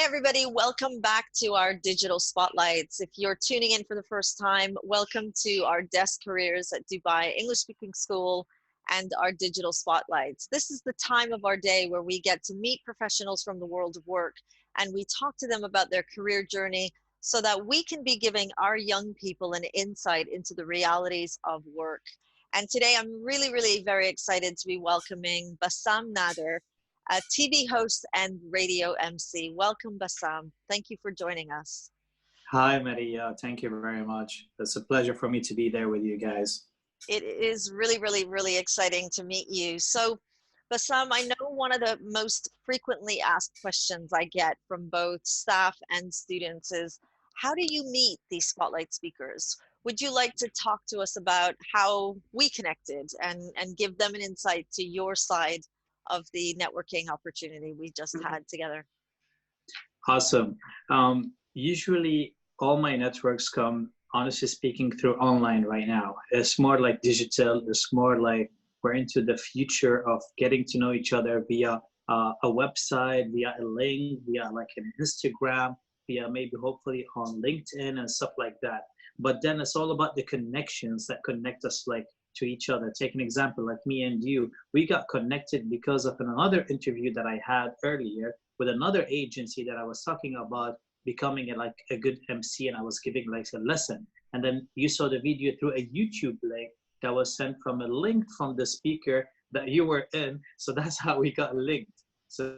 Hi, everybody. Welcome back to our digital spotlights. If you're tuning in for the first time, welcome to our desk careers at Dubai English Speaking School and our digital spotlights. This is the time of our day where we get to meet professionals from the world of work and we talk to them about their career journey so that we can be giving our young people an insight into the realities of work. And today I'm really very excited to be welcoming Bassam Nader, a TV host and radio MC. Welcome, Bassam. Thank you for joining us. Hi, Maria. Thank you very much. It's a pleasure for me to be there with you guys. It is really exciting to meet you. So, Bassam, I know one of the most frequently asked questions I get from both staff and students is, how do you meet these spotlight speakers? Would you like to talk to us about how we connected and give them an insight to your side of the networking opportunity we just had together? Awesome. Usually all my networks come, honestly speaking, through online right now. It's more like digital. It's more like we're into the future of getting to know each other via a website, via a link, via like an Instagram, via maybe hopefully on LinkedIn and stuff like that. But then it's all about the connections that connect us like to each other. Take an example like me and you. We got connected because of another interview that I had earlier with another agency that I was talking about becoming a good MC, and I was giving like a lesson. And then you saw the video through a YouTube link that was sent from a link from the speaker that you were in. So that's how we got linked. So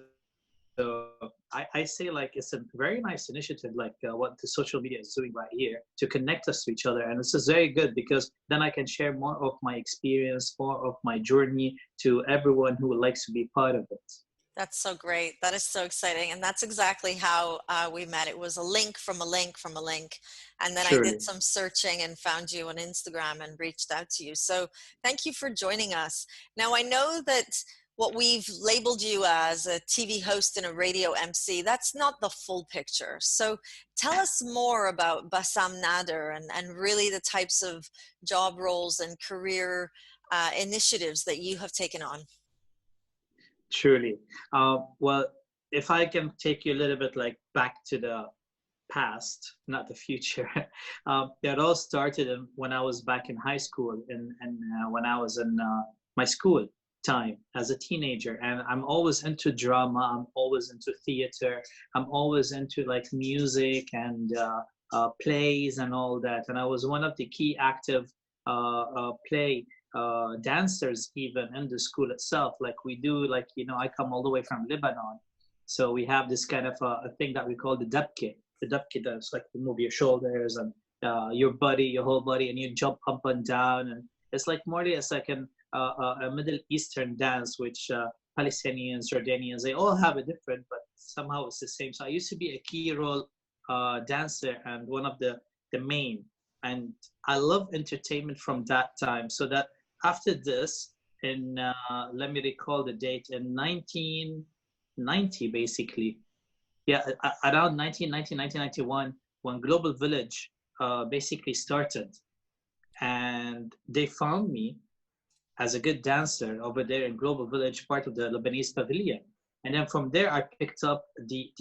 I say like it's a very nice initiative, like what the social media is doing right here to connect us to each other. And this is very good because then I can share more of my experience, more of my journey to everyone who likes to be part of it. That's so great. That is so exciting. And that's exactly how we met. It was a link from a link from a link. And then I Surely. did some searching and found you on Instagram and reached out to you. So thank you for joining us. Now, I know that what we've labeled you as a TV host and a radio MC, that's not the full picture. So tell us more about Bassam Nader and really the types of job roles and career initiatives that you have taken on. Truly. Well, if I can take you a little bit like back to the past, not the future. It all started when I was back in high school and when I was in my school time as a teenager. And I'm always into drama. I'm always into theater. I'm always into like music and plays and all that. And I was one of the key active play dancers even in the school itself. Like we do, like, you know, I come all the way from Lebanon. So we have this kind of a thing that we call the dabke. The dabke, that's like you move your shoulders and your body, your whole body, and you jump up and down. And it's like more like a Middle Eastern dance, which Palestinians, Jordanians, they all have a different, but somehow it's the same. So I used to be a key role dancer and one of the main. And I love entertainment from that time. So that after this, in let me recall the date, in 1990, basically, yeah, around 1991, when Global Village basically started, and they found me as a good dancer over there in Global Village, part of the Lebanese pavilion. And then from there, I picked up the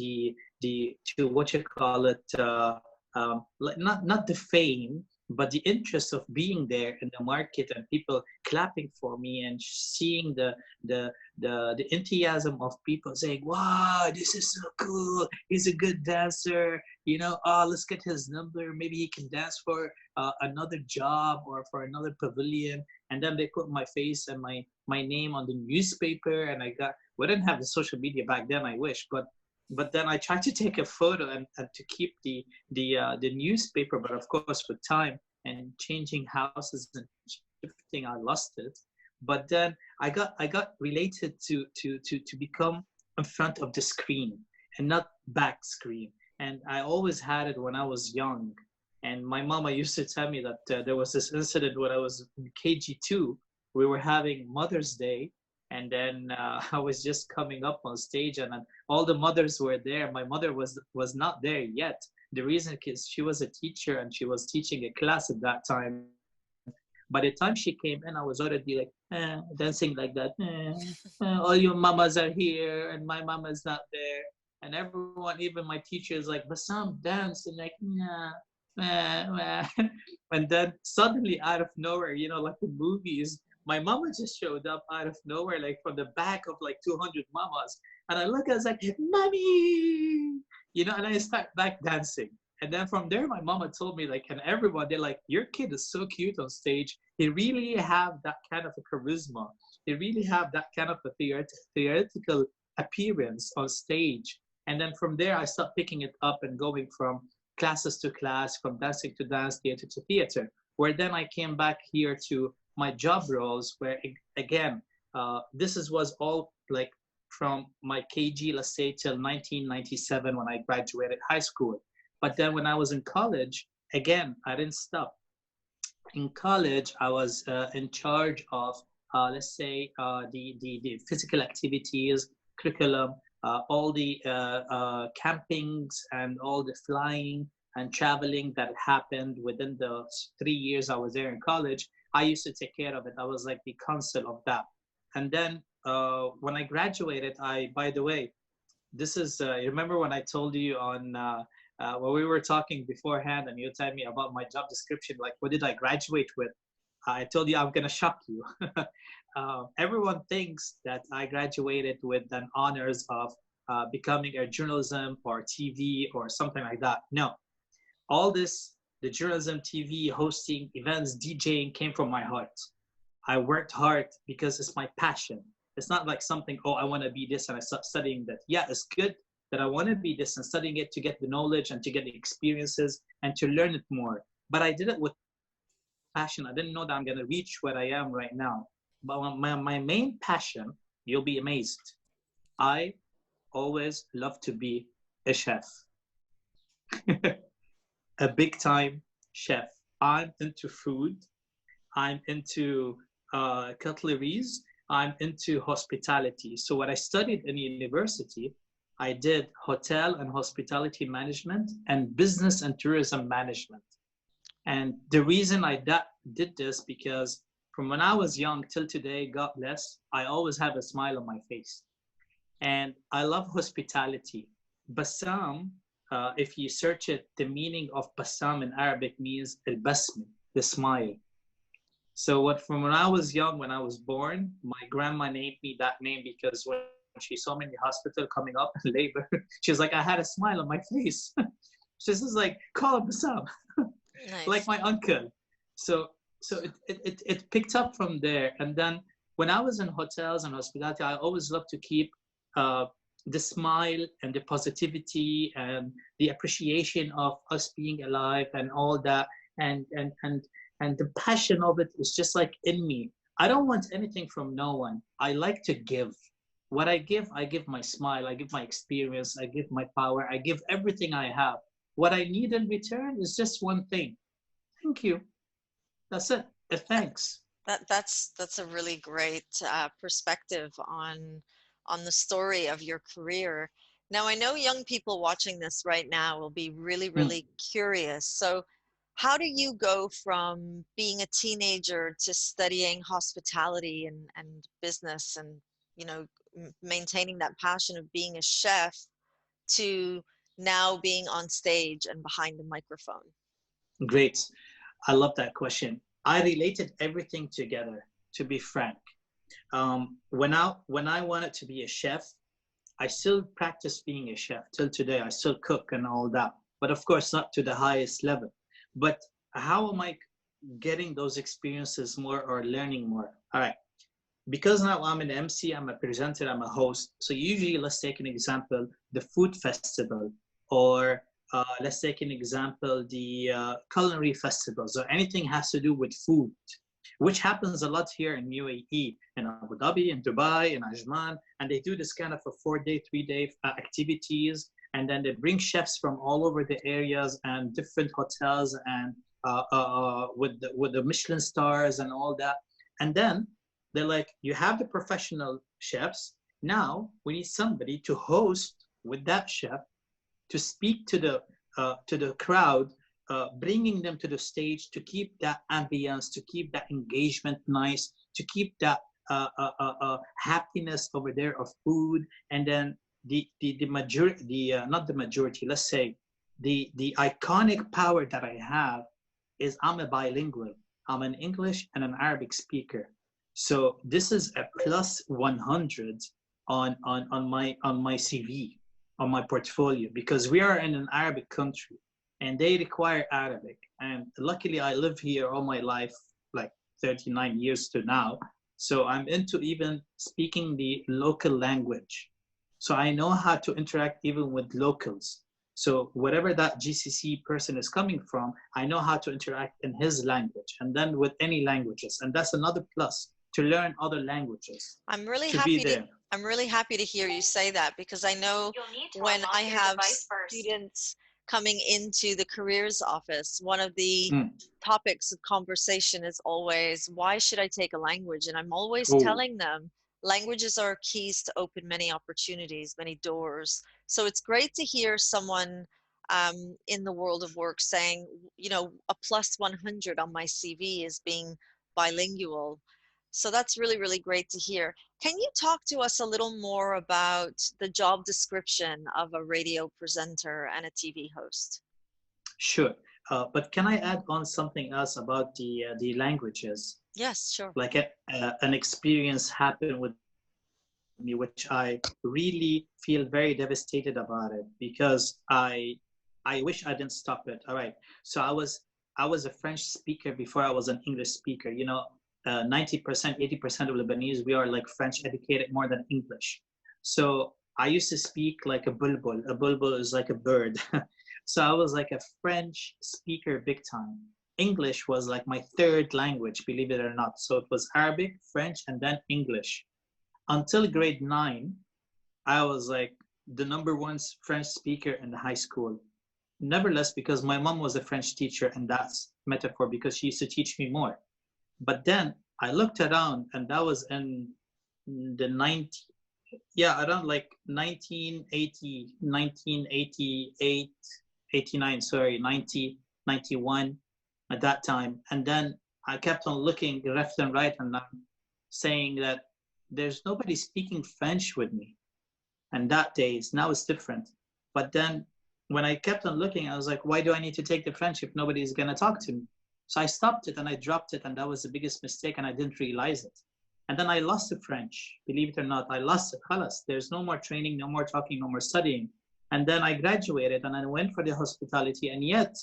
to what you call it, like not the fame, but the interest of being there in the market and people clapping for me and seeing the enthusiasm of people saying, "Wow, this is so cool! He's a good dancer. You know, oh, let's get his number. Maybe he can dance for another job or for another pavilion." And then they put my face and my name on the newspaper, and we didn't have the social media back then. I wish, but then I tried to take a photo and to keep the newspaper, but of course with time and changing houses and shifting, I lost it. But then I got related to become in front of the screen and not back screen. And I always had it when I was young. And my mama used to tell me that there was this incident when I was in KG2. We were having Mother's Day. And then I was just coming up on stage, and all the mothers were there. My mother was not there yet. The reason is she was a teacher and she was teaching a class at that time. By the time she came in, I was already like dancing like that. All your mamas are here, and my mama's not there. And everyone, even my teacher, is like, Bassam, dance. And like, nah, nah, nah. And then suddenly, out of nowhere, like the movies, my mama just showed up out of nowhere, like from the back of like 200 mamas. And I look, I was like, Mommy! And I start back dancing. And then from there, my mama told me, like, and everyone, they're like, your kid is so cute on stage. He really have that kind of a charisma. They really have that kind of a theoretical appearance on stage. And then from there, I start picking it up and going from classes to class, from dancing to dance, theater to theater, where then I came back here to my job roles, where again, was all like from my KG, let's say, till 1997 when I graduated high school. But then when I was in college, again, I didn't stop. In college, I was in charge of, let's say, the physical activities, curriculum, all the campings and all the flying and traveling that happened within the 3 years I was there in college. I used to take care of it. I was like the consul of that. And then when I graduated, by the way, this is, you remember when I told you on, when we were talking beforehand and you told me about my job description, like what did I graduate with? I told you I'm going to shock you. Everyone thinks that I graduated with an honors of becoming a journalism or TV or something like that. No, all this, the journalism, TV, hosting, events, DJing came from my heart. I worked hard because it's my passion. It's not like something, oh, I want to be this and I start studying that. Yeah, it's good that I want to be this and studying it to get the knowledge and to get the experiences and to learn it more. But I did it with passion. I didn't know that I'm going to reach where I am right now. But my main passion, you'll be amazed. I always love to be a chef, a big time chef. I'm into food. I'm into cutleries. I'm into hospitality. So what I studied in university, I did hotel and hospitality management and business and tourism management. And the reason I did this because from when I was young till today, God bless, I always have a smile on my face. And I love hospitality. Bassam, if you search it, the meaning of Bassam in Arabic means al-basm, the smile. So from when I was young, when I was born, my grandma named me that name because when she saw me in the hospital coming up in labor, she was like, I had a smile on my face. She's just like, call him Bassam, Nice. like my uncle. So it picked up from there. And then when I was in hotels and hospitality, I always loved to keep the smile and the positivity and the appreciation of us being alive and all that. And the passion of it is just like in me. I don't want anything from no one. I like to give. What I give my smile, I give my experience, I give my power, I give everything I have. What I need in return is just one thing. Thank you. That's it. Thanks. That's a really great perspective on the story of your career. Now, I know young people watching this right now will be really, really curious. So how do you go from being a teenager to studying hospitality and business and, maintaining that passion of being a chef to now being on stage and behind the microphone? Great. I love that question. I related everything together, to be frank. When I wanted to be a chef, I still practice being a chef till today. I still cook and all that, but of course not to the highest level. But how am I getting those experiences more or learning more? All right. Because now I'm an MC, I'm a presenter, I'm a host. So usually, let's take an example, the food festival, or let's take an example, the culinary festivals, or anything has to do with food, which happens a lot here in UAE, in Abu Dhabi, in Dubai, in Ajman, and they do this kind of a 4-day, 3-day activities, and then they bring chefs from all over the areas and different hotels and with the Michelin stars and all that. And then they're like, you have the professional chefs. Now we need somebody to host with that chef, to speak to the crowd, bringing them to the stage, to keep that ambience, to keep that engagement nice, to keep that happiness over there of food, and then the majority, not the majority, let's say the iconic power that I have is I'm a bilingual. I'm an English and an Arabic speaker. So this is a plus 100 on my CV, on my portfolio, because we are in an Arabic country and they require Arabic. And luckily I live here all my life, like 39 years to now. So I'm into even speaking the local language. So I know how to interact even with locals. So whatever that GCC person is coming from, I know how to interact in his language and then with any languages. And that's another plus, to learn other languages, I'm really to be happy to there. I'm really happy to hear you say that, because I know when I have students coming into the careers office, one of the Mm. topics of conversation is always, why should I take a language? And I'm always Oh, telling them languages are keys to open many opportunities, many doors. So it's great to hear someone in the world of work saying, you know, a plus 100 on my CV is being bilingual. So that's really, really great to hear. Can you talk to us a little more about the job description of a radio presenter and a TV host? sure. But can I add on something else about the languages? Yes, sure. Like an experience happened with me, which I really feel very devastated about it, because I wish I didn't stop it. All right. So I was a French speaker before I was an English speaker. 90%, 80% of Lebanese, we are like French educated more than English. So I used to speak like a bulbul. A bulbul is like a bird. So I was like a French speaker big time. English was like my third language, believe it or not. So it was Arabic, French, and then English. Until grade 9, I was like the number one French speaker in the high school. Nevertheless, because my mom was a French teacher, and that's metaphor because she used to teach me more. But then I looked around, and that was in the 90, yeah, around like 1980, 1988, 89, sorry, 90, 91 at that time. And then I kept on looking left and right, and I'm saying that there's nobody speaking French with me. And that days, now it's different. But then when I kept on looking, I was like, why do I need to take the French if nobody's going to talk to me? So I stopped it and I dropped it, and that was the biggest mistake, and I didn't realize it. And then I lost the French, believe it or not. I lost it. Khalas. There's no more training, no more talking, no more studying. And then I graduated and I went for the hospitality, and yet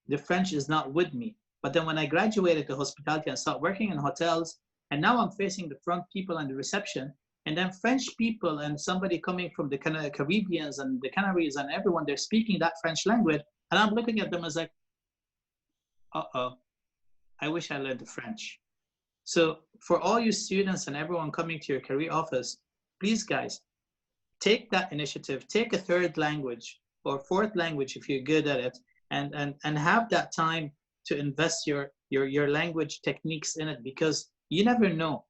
the French is not with me. But then when I graduated the hospitality and started working in hotels, and now I'm facing the front people and the reception, and then French people and somebody coming from the Caribbeans and the Canaries and everyone, they're speaking that French language. And I'm looking at them as like, uh-oh, I wish I learned the French. So for all you students and everyone coming to your career office, please guys, take that initiative, take a third language or fourth language if you're good at it, and have that time to invest your language techniques in it, because you never know.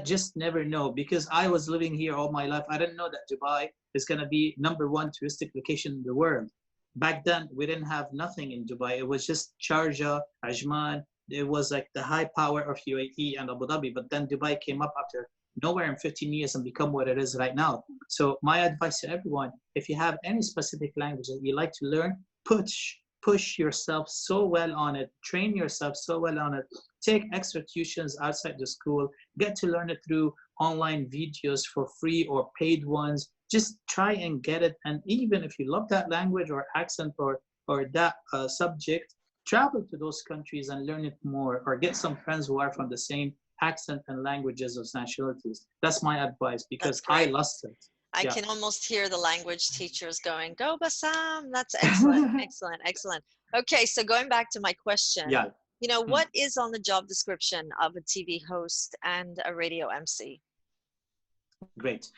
Just never know, because I was living here all my life. I didn't know that Dubai is going to be number one touristic location in the world. Back then, we didn't have nothing in Dubai. It was just Sharjah, Ajman. It was like the high power of UAE and Abu Dhabi. But then Dubai came up after nowhere in 15 years and become what it is right now. So my advice to everyone, if you have any specific language that you like to learn, push yourself so well on it, train yourself so well on it, take extra tuitions outside the school, get to learn it through online videos for free or paid ones. Just try and get it. And even if you love that language or accent or that subject, travel to those countries and learn it more, or get some friends who are from the same accent and languages of nationalities. That's my advice, because I lost it. I can almost hear the language teachers going, go Bassam. That's excellent, excellent, excellent. Okay, so going back to my question, Yeah. What is on the job description of a TV host and a radio MC? Great.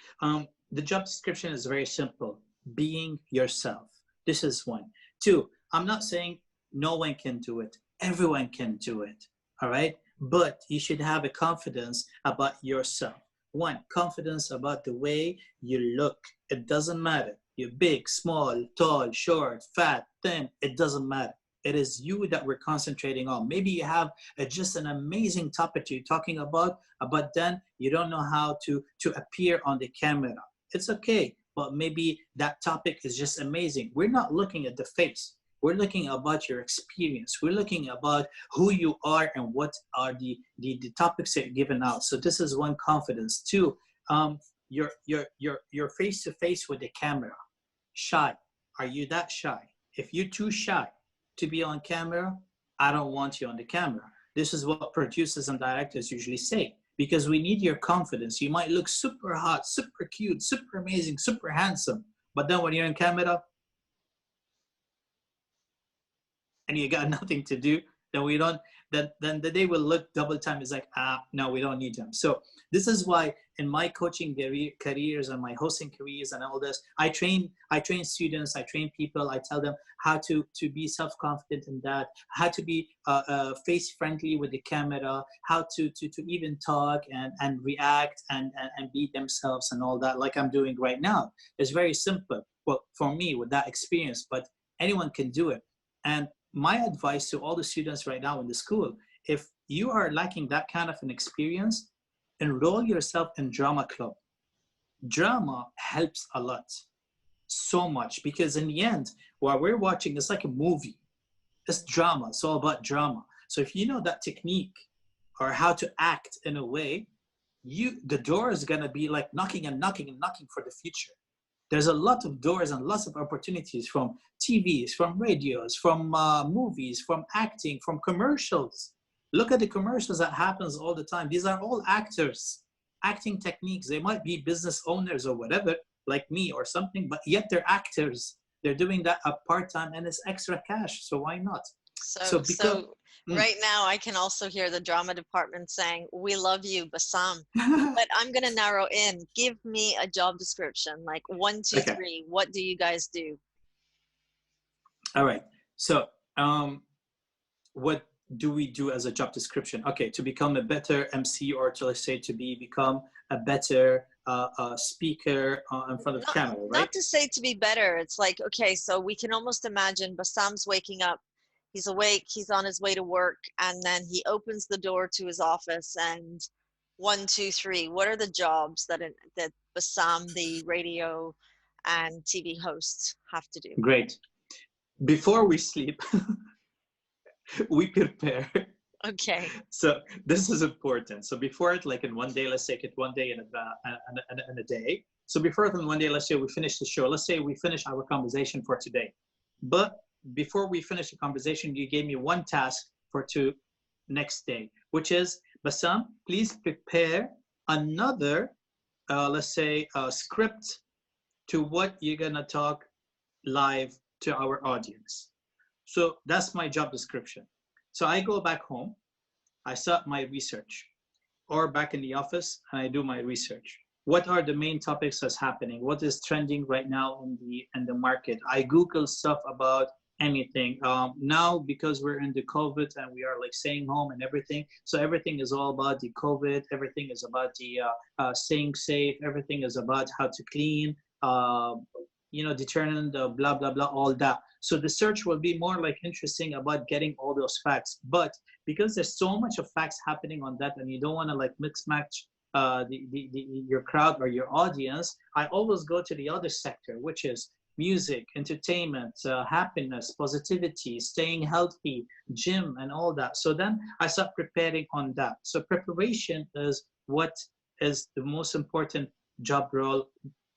The job description is very simple. Being yourself. This is one. Two, I'm not saying no one can do it. Everyone can do it. All right? But you should have a confidence about yourself. One, confidence about the way you look. It doesn't matter. You're big, small, tall, short, fat, thin. It doesn't matter. It is you that we're concentrating on. Maybe you have just an amazing topic you're talking about, but then you don't know how to appear on the camera. It's okay. but maybe that topic is just amazing. We're not looking at the face. We're looking about your experience. We're looking about who you are and what are the topics that you're giving out. So this is one, confidence. Two, you're face to face with the camera. Shy. Are you that shy? If you're too shy to be on camera, I don't want you on the camera. This is what producers and directors usually say, because we need your confidence. You might look super hot, super cute, super amazing, super handsome, but then when you're on camera and you got nothing to do, then we don't, then they will look double time. It's like, no, we don't need them. So this is why in my coaching careers and my hosting careers and all this, I train students, I train people, I tell them how to be self-confident in that, how to be face friendly with the camera, how to even talk and react and be themselves and all that, like I'm doing right now. It's very simple. Well, for me with that experience, but anyone can do it. And my advice to all the students right now in the school, if you are lacking that kind of an experience, enroll yourself in drama club. Drama helps a lot, so much, because in the end, what we're watching is like a movie. It's drama. It's all about drama. So if you know that technique or how to act in a way, the door is gonna be like knocking and knocking and knocking for the future. There's a lot of doors and lots of opportunities from TVs, from radios, from movies, from acting, from commercials. Look at the commercials that happens all the time. These are all actors, acting techniques. They might be business owners or whatever, like me or something, but yet they're actors. They're doing that part-time and it's extra cash. So why not? So right now I can also hear the drama department saying, we love you, Bassam. But I'm going to narrow in. Give me a job description, like 1, 2, Okay. 3. What do you guys do? All right. So what do we do as a job description? Okay, to become a better MC, or to, let's say, to become a better speaker in front of the camera, right? Not to say to be better. It's like, okay, so we can almost imagine Bassam's waking up. He's awake. He's on his way to work. And then he opens the door to his office and 1, 2, 3. What are the jobs that Bassam, the radio and TV hosts, have to do? Great. Before we sleep, we prepare. Okay. So this is important. So before it, like in one day, let's take it one day in a day. So before it in one day, let's say we finish the show. Let's say we finish our conversation for today. But before we finish the conversation, you gave me one task for next day, which is, Bassam, please prepare another, let's say, script to what you're gonna talk live to our audience. So that's my job description. So I go back home, I start my research, or back in the office and I do my research. What are the main topics that's happening? What is trending right now in the market? I Google stuff about anything. Now, because we're in the COVID and we are like staying home and everything, so everything is all about the COVID. Everything is about the staying safe. Everything is about how to clean, determine the blah, blah, blah, all that. So the search will be more like interesting about getting all those facts. But because there's so much of facts happening on that and you don't want to like mix match your crowd or your audience, I always go to the other sector, which is music, entertainment, happiness, positivity, staying healthy, gym, and all that. So then I start preparing on that. So preparation is what is the most important job role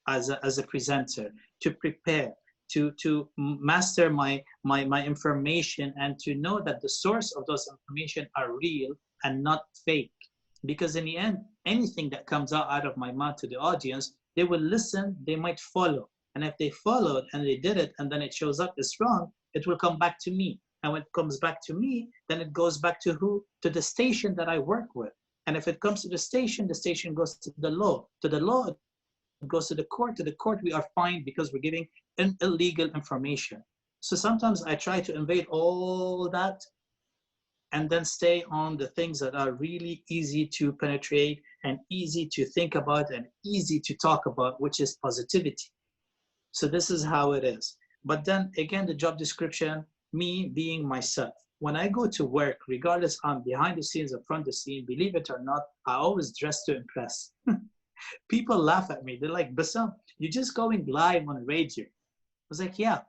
as a presenter, to prepare, to master my information, and to know that the source of those information are real and not fake. Because in the end, anything that comes out of my mouth to the audience, they will listen, they might follow. And if they followed and they did it, and then it shows up as wrong, it will come back to me. And when it comes back to me, then it goes back to who? To the station that I work with. And if it comes to the station goes to the law. To the law, it goes to the court. To the court, we are fined because we're giving illegal information. So sometimes I try to invade all that and then stay on the things that are really easy to penetrate and easy to think about and easy to talk about, which is positivity. So this is how it is. But then again, the job description, me being myself. When I go to work, regardless I'm behind the scenes or front the scene, believe it or not, I always dress to impress. People laugh at me. They're like, Bassam, you're just going live on radio. I was like, yeah,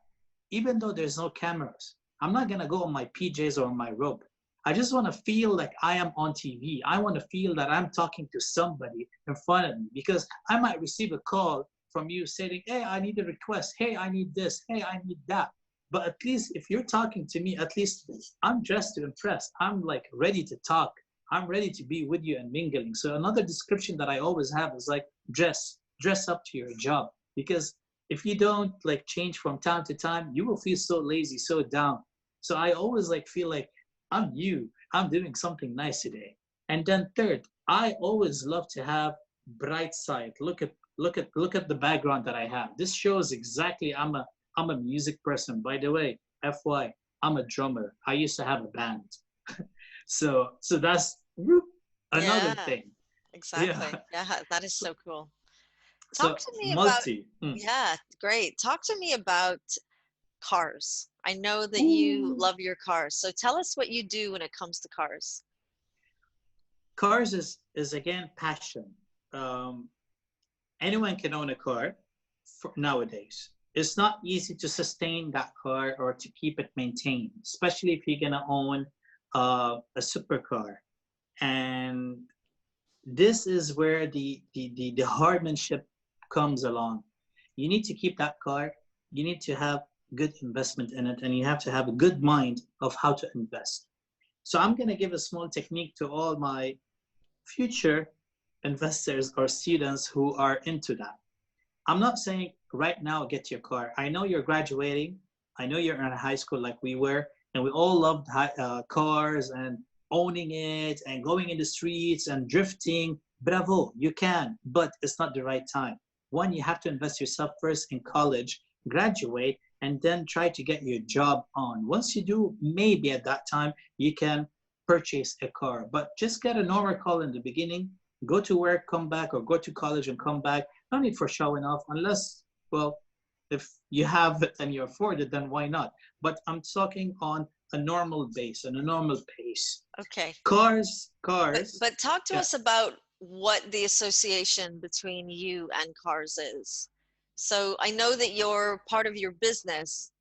even though there's no cameras, I'm not going to go on my PJs or on my robe. I just want to feel like I am on TV. I want to feel that I'm talking to somebody in front of me, because I might receive a call from you saying, hey, I need a request. Hey, I need this. Hey, I need that. But at least if you're talking to me, at least I'm dressed to impress. I'm like ready to talk. I'm ready to be with you and mingling. So another description that I always have is like dress up to your job. Because if you don't like change from time to time, you will feel so lazy, so down. So I always like feel like I'm you. I'm doing something nice today. And then third, I always love to have bright side. Look at the background that I have. This shows exactly I'm a music person. By the way, FY, I'm a drummer. I used to have a band. So that's another Yeah, thing. exactly. Yeah. Yeah, that is So, so cool. Talk so to me about, multi. yeah, great. Talk to me about cars. I know that you Ooh. love your cars. So tell us what you do when it comes to cars. Cars is again passion. Um, Anyone can own a car nowadays. It's not easy to sustain that car or to keep it maintained, especially if you're gonna own a supercar. And this is where the hardmanship comes along. You need to keep that car. You need to have good investment in it, and you have to have a good mind of how to invest. So I'm gonna give a small technique to all my future investors or students who are into that. I'm not saying right now get your car. I know you're graduating. I know you're in high school like we were, and we all loved cars and owning it and going in the streets and drifting. Bravo, you can, but it's not the right time. One, you have to invest yourself first in college, graduate, and then try to get your job on. Once you do, maybe at that time you can purchase a car, but just get a normal car in the beginning. Go to work, come back, or go to college and come back. No need for showing off unless, well, if you have it and you afford it, then why not? But I'm talking on a normal base and a normal pace. Okay. Cars, But talk to yeah, us about what the association between you and cars is. So I know that your part of your business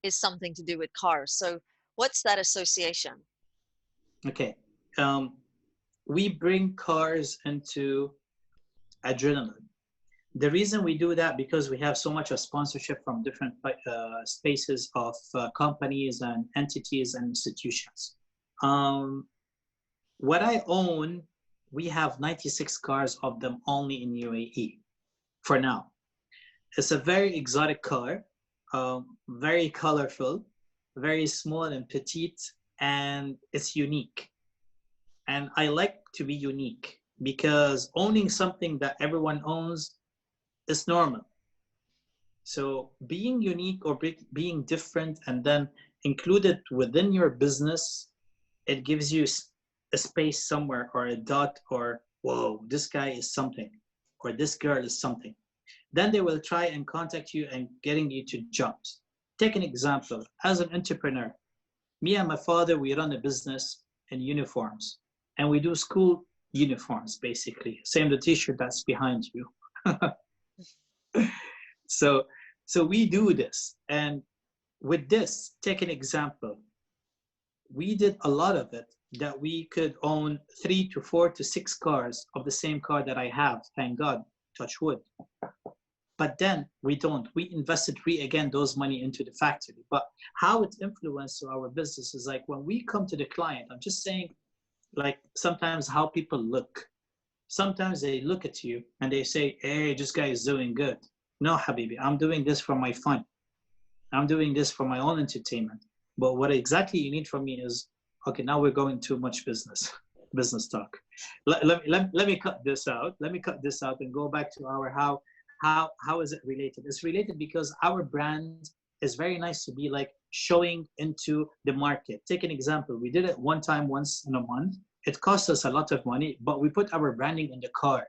is something to do with cars. So what's that association? okay. Um, we bring cars into adrenaline. The reason we do that because we have so much of sponsorship from different spaces of companies and entities and institutions. Um, what I own, we have 96 cars of them only in UAE for now. It's a very exotic car, very colorful, very small and petite, and it's unique. And I like to be unique because owning something that everyone owns is normal. So being unique or being different and then included within your business, it gives you a space somewhere or a dot or, whoa, this guy is something or this girl is something. Then they will try and contact you and getting you to jobs. Take an example. As an entrepreneur, me and my father, we run a business in uniforms and we do school uniforms basically. Same the t-shirt that's behind you. So, so we do this. And with this, take an example. We did a lot of it that we could own 3 to 4 to 6 cars of the same car that I have, thank God, touch wood. But then we don't. We invested again those money into the factory. But how it influenced our business is like when we come to the client, I'm just saying like sometimes how people look. Sometimes they look at you and they say, hey, this guy is doing good. No, Habibi, I'm doing this for my fun. I'm doing this for my own entertainment. But what exactly you need from me is, okay, now we're going too much business talk. Let me cut this out. Let me cut this out and go back to our how is it related? It's related because our brand is very nice to be like showing into the market. Take an example. We did it one time, once in a month. It cost us a lot of money, but we put our branding in the car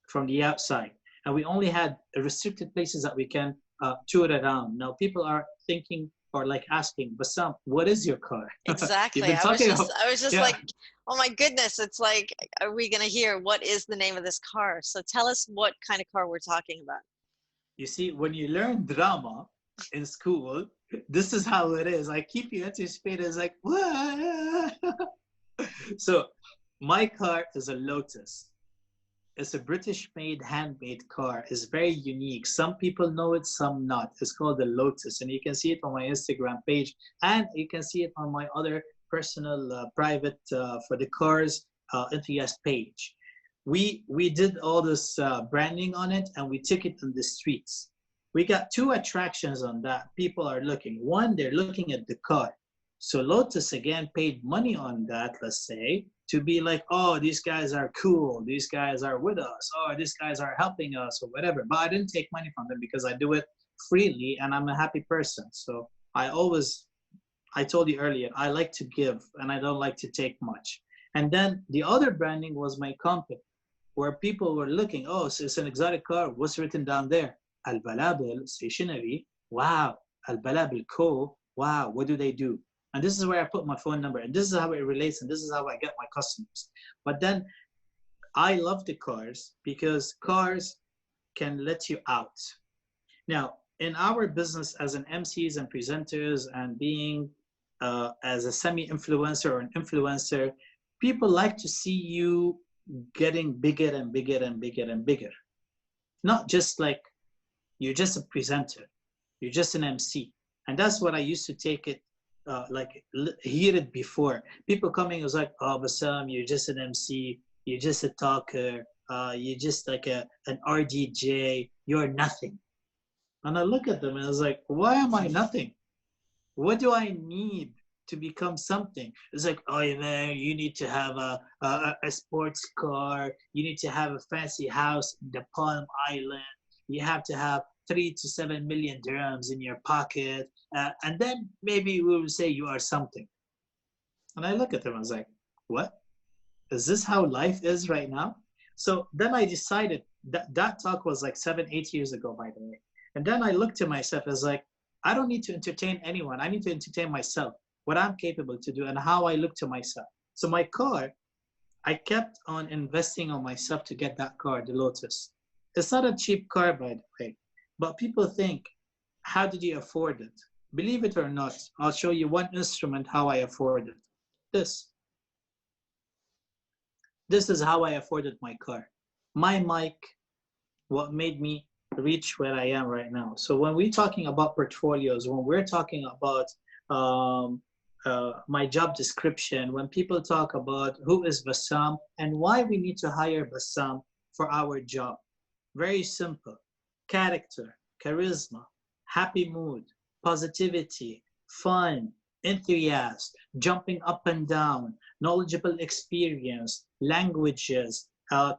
from the outside. And we only had restricted places that we can tour around. Now people are thinking or like asking, Bassam, what is your car? You've Exactly. been talking about, I was just yeah. like, oh my goodness, it's like, are we going to hear what is the name of this car? So tell us what kind of car we're talking about. You see, when you learn drama in school, this is how it is. I keep you anticipated. It's like, what? So my car is a Lotus. It's a British-made, handmade car. It's very unique. Some people know it, some not. It's called the Lotus, and you can see it on my Instagram page, and you can see it on my other personal, private for the cars enthusiast page. We did all this branding on it, and we took it on the streets. We got two attractions on that. People are looking. One, they're looking at the car. So Lotus again paid money on that, let's say, to be like, oh, these guys are cool, these guys are with us, oh, these guys are helping us, or whatever. But I didn't take money from them because I do it freely and I'm a happy person. So I told you earlier, I like to give and I don't like to take much. And then the other branding was my company, where people were looking, oh, so it's an exotic car. What's written down there? Al Balabil Stationery. Wow. Al Balabil Co. Wow. What do they do? And this is where I put my phone number, and this is how it relates, and this is how I get my customers. But then I love the cars because cars can let you out. Now, in our business as an MCs and presenters and being as a semi-influencer or an influencer, people like to see you getting bigger and bigger and bigger and bigger. Not just like you're just a presenter, you're just an MC. And that's what I used to take it hear it before. People coming was like, oh, Bassam, you're just an MC, you're just a talker, you're just like an RDJ, you're nothing. And I look at them and I was like, why am I nothing? What do I need to become something? It's like, oh man, you need to have a sports car, you need to have a fancy house in the Palm Island, you have to have 3 to 7 million dirhams in your pocket, and then maybe we will say you are something. And I look at them, I was like, what? Is this how life is right now? So then I decided that talk was like 7, 8 years ago, by the way. And then I looked to myself as like, I don't need to entertain anyone. I need to entertain myself, what I'm capable to do and how I look to myself. So my car, I kept on investing on myself to get that car, the Lotus. It's not a cheap car, by the way. But people think, how did you afford it? Believe it or not, I'll show you one instrument how I afforded it. This. This is how I afforded my car. My mic, what made me reach where I am right now. So when we're talking about portfolios, when we're talking about my job description, when people talk about who is Bassam and why we need to hire Bassam for our job, very simple. Character, charisma, happy mood, positivity, fun, enthusiast, jumping up and down, knowledgeable experience, languages,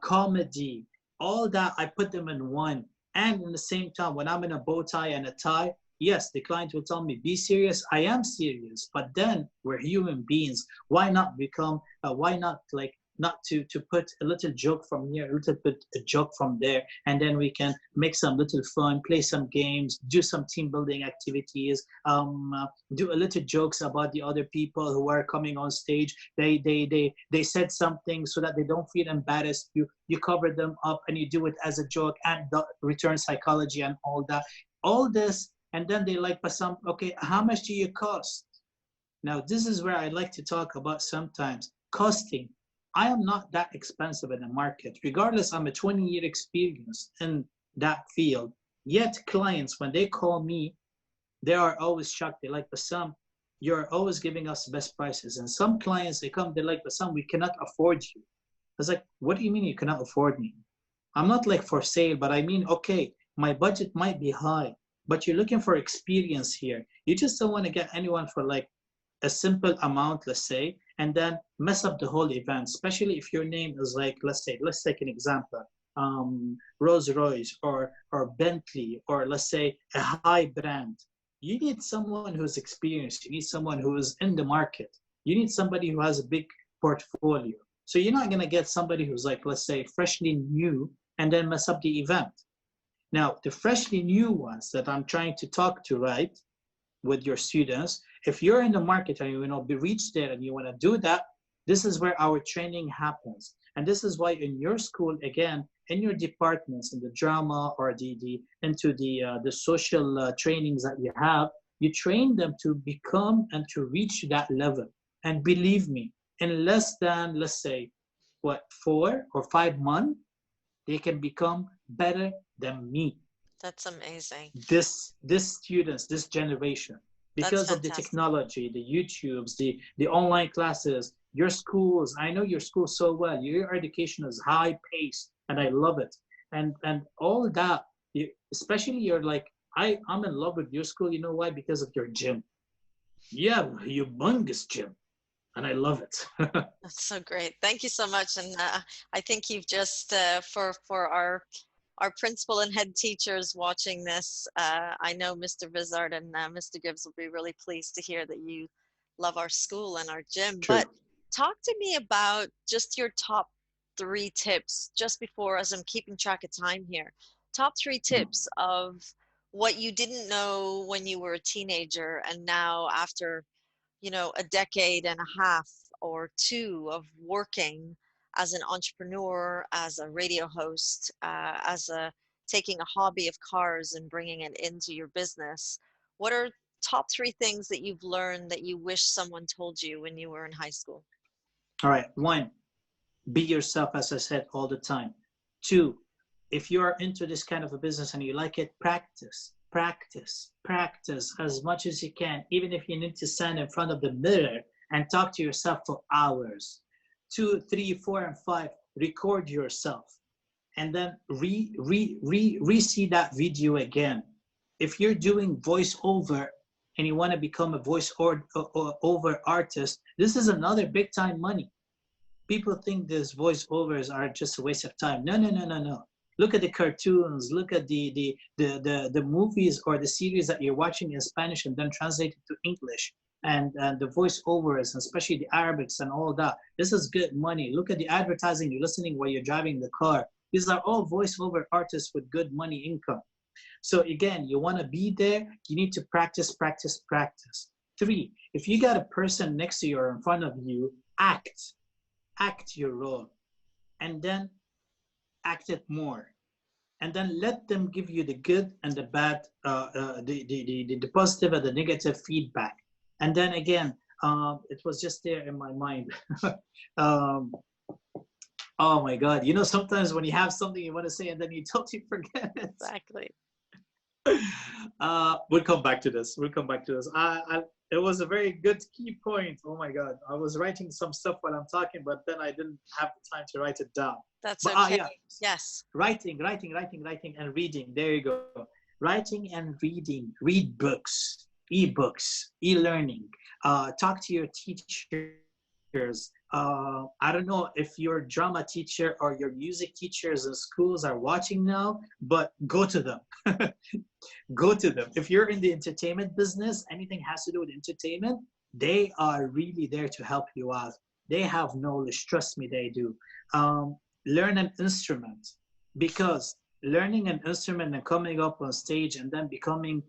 comedy, all that I put them in one. And in the same time, when I'm in a bow tie and a tie, yes, the client will tell me, be serious. I am serious, but then we're human beings. Why not become, why not like, not to put a little joke from here, a little bit a joke from there, and then we can make some little fun, play some games, do some team building activities, do a little jokes about the other people who are coming on stage. They said something so that they don't feel embarrassed. You cover them up and you do it as a joke and the return psychology and all that. All this, and then they like, Bassam, okay, how much do you cost? Now, this is where I like to talk about sometimes costing. I am not that expensive in the market. Regardless, I'm a 20-year experience in that field. Yet clients, when they call me, they are always shocked. They're like, Bassam, you're always giving us the best prices. And some clients, they come, they're like, Bassam, we cannot afford you. I was like, what do you mean you cannot afford me? I'm not like for sale, but I mean, okay, my budget might be high, but you're looking for experience here. You just don't want to get anyone for like a simple amount, let's say, and then mess up the whole event, especially if your name is like, let's take an example, Rolls Royce or Bentley, or let's say a high brand. You need someone who's experienced. You need someone who is in the market. You need somebody who has a big portfolio. So you're not going to get somebody who's like, let's say, freshly new and then mess up the event. Now, the freshly new ones that I'm trying to talk to, right? with your students. If you're in the market and you know be reached there and you want to do that, this is where our training happens. And this is why in your school, again, in your departments, in the drama or the into the social trainings that you have, you train them to become and to reach that level. And believe me, in less than, let's say, what, 4 or 5 months, they can become better than me. That's amazing. This students, this generation, That's because of the fantastic. technology, the YouTubes, the online classes, your schools. I know your school so well. Your education is high paced, and I love it. And all that, especially you're like, I'm in love with your school. You know why? Because of your gym. You have a humongous gym, and I love it. That's so great. Thank you so much. And I think you've just for our principal and head teachers watching this, I know Mr. Vizard and Mr. Gibbs will be really pleased to hear that you love our school and our gym. But True. talk to me about just your top three tips, just before, as I'm keeping track of time here, top three tips of what you didn't know when you were a teenager and now after, a decade and a half or two of working as an entrepreneur, as a radio host, as a taking a hobby of cars and bringing it into your business. What are top three things that you've learned that you wish someone told you when you were in high school? All right. One, be yourself, as I said all the time. Two, if you are into this kind of a business and you like it, practice as much as you can, even if you need to stand in front of the mirror and talk to yourself for hours. 2, 3, 4, and 5, record yourself and then re-see that video again. If you're doing voiceover and you want to become a voice over artist, this is another big time money. People think these voiceovers are just a waste of time. No, no, no, no, no. Look at the cartoons. Look at the movies or the series that you're watching in Spanish and then translated to English. And the voiceovers, especially the Arabics and all that. This is good money. Look at the advertising you're listening while you're driving the car. These are all voiceover artists with good money income. So again, you want to be there, you need to practice, practice, practice. 3, if you got a person next to you or in front of you, act your role, and then act it more, and then let them give you the good and the bad, the positive and the negative feedback. And then again, it was just there in my mind. um, oh my God, sometimes when you have something you want to say and then you totally forget it. Exactly. We'll come back to this. It was a very good key point. Oh my God, I was writing some stuff while I'm talking, but then I didn't have the time to write it down. That's But okay. yeah, Yes. writing, and reading. There you go. Writing and reading. Read books, e-books, e-learning. Talk to your teachers. I don't know if your drama teacher or your music teachers in schools are watching now, but go to them. Go to them. If you're in the entertainment business, anything has to do with entertainment, they are really there to help you out. They have knowledge. Trust me, they do. Learn an instrument, because learning an instrument and coming up on stage and then becoming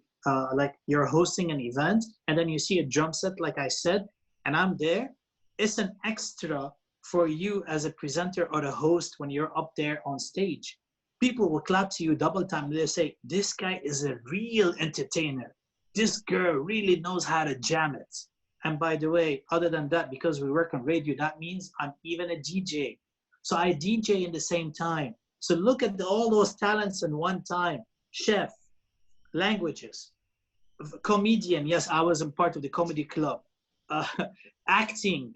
like you're hosting an event and then you see a drum set, like I said, and I'm there, it's an extra for you as a presenter or a host when you're up there on stage. People will clap to you double time. They'll say, this guy is a real entertainer. This girl really knows how to jam it. And by the way, other than that, because we work on radio, that means I'm even a DJ. So I DJ in the same time. So look at all those talents in one time. Chef, languages, comedian. Yes, I was a part of the comedy club. Uh, acting,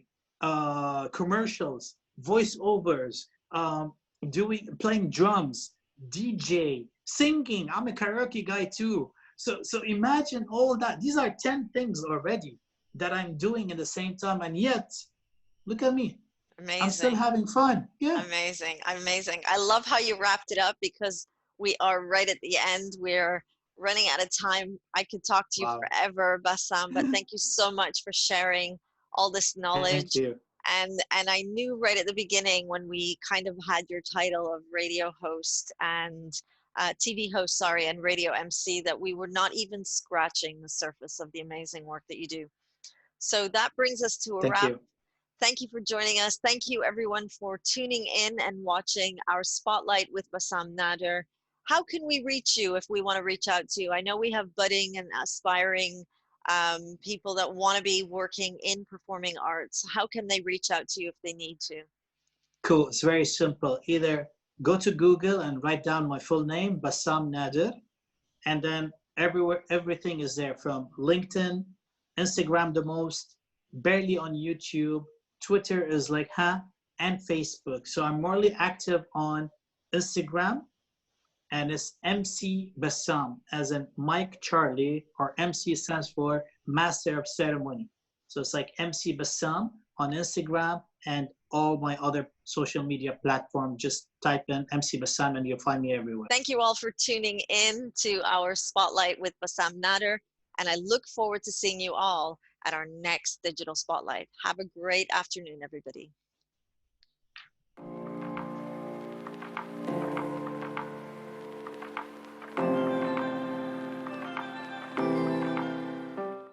commercials, voiceovers, playing drums, DJ, singing. I'm a karaoke guy too. So imagine all that. These are 10 things already that I'm doing at the same time, and yet look at me. Amazing. I'm still having fun. Yeah. Amazing. Amazing. I love how you wrapped it up, because we are right at the end. We're running out of time. I could talk to you Wow. forever, Bassam, but thank you so much for sharing all this knowledge. Thank you. And I knew right at the beginning when we kind of had your title of radio host and TV host, sorry, and radio MC, that we were not even scratching the surface of the amazing work that you do. So that brings us to a Thank wrap. you. Thank you for joining us. Thank you, everyone, for tuning in and watching our Spotlight with Bassam Nader. How can we reach you if we want to reach out to you? I know we have budding and aspiring people that want to be working in performing arts. How can they reach out to you if they need to? Cool. It's very simple. Either go to Google and write down my full name, Bassam Nader, and then everywhere, everything is there from LinkedIn, Instagram the most, barely on YouTube. Twitter is like, huh? And Facebook. So I'm morely active on Instagram, and it's MC Bassam, as in Mike Charlie, or MC stands for Master of Ceremony. So it's like MC Bassam on Instagram and all my other social media platforms. Just type in MC Bassam and you'll find me everywhere. Thank you all for tuning in to our Spotlight with Bassam Nader, and I look forward to seeing you all at our next Digital Spotlight. Have a great afternoon, everybody.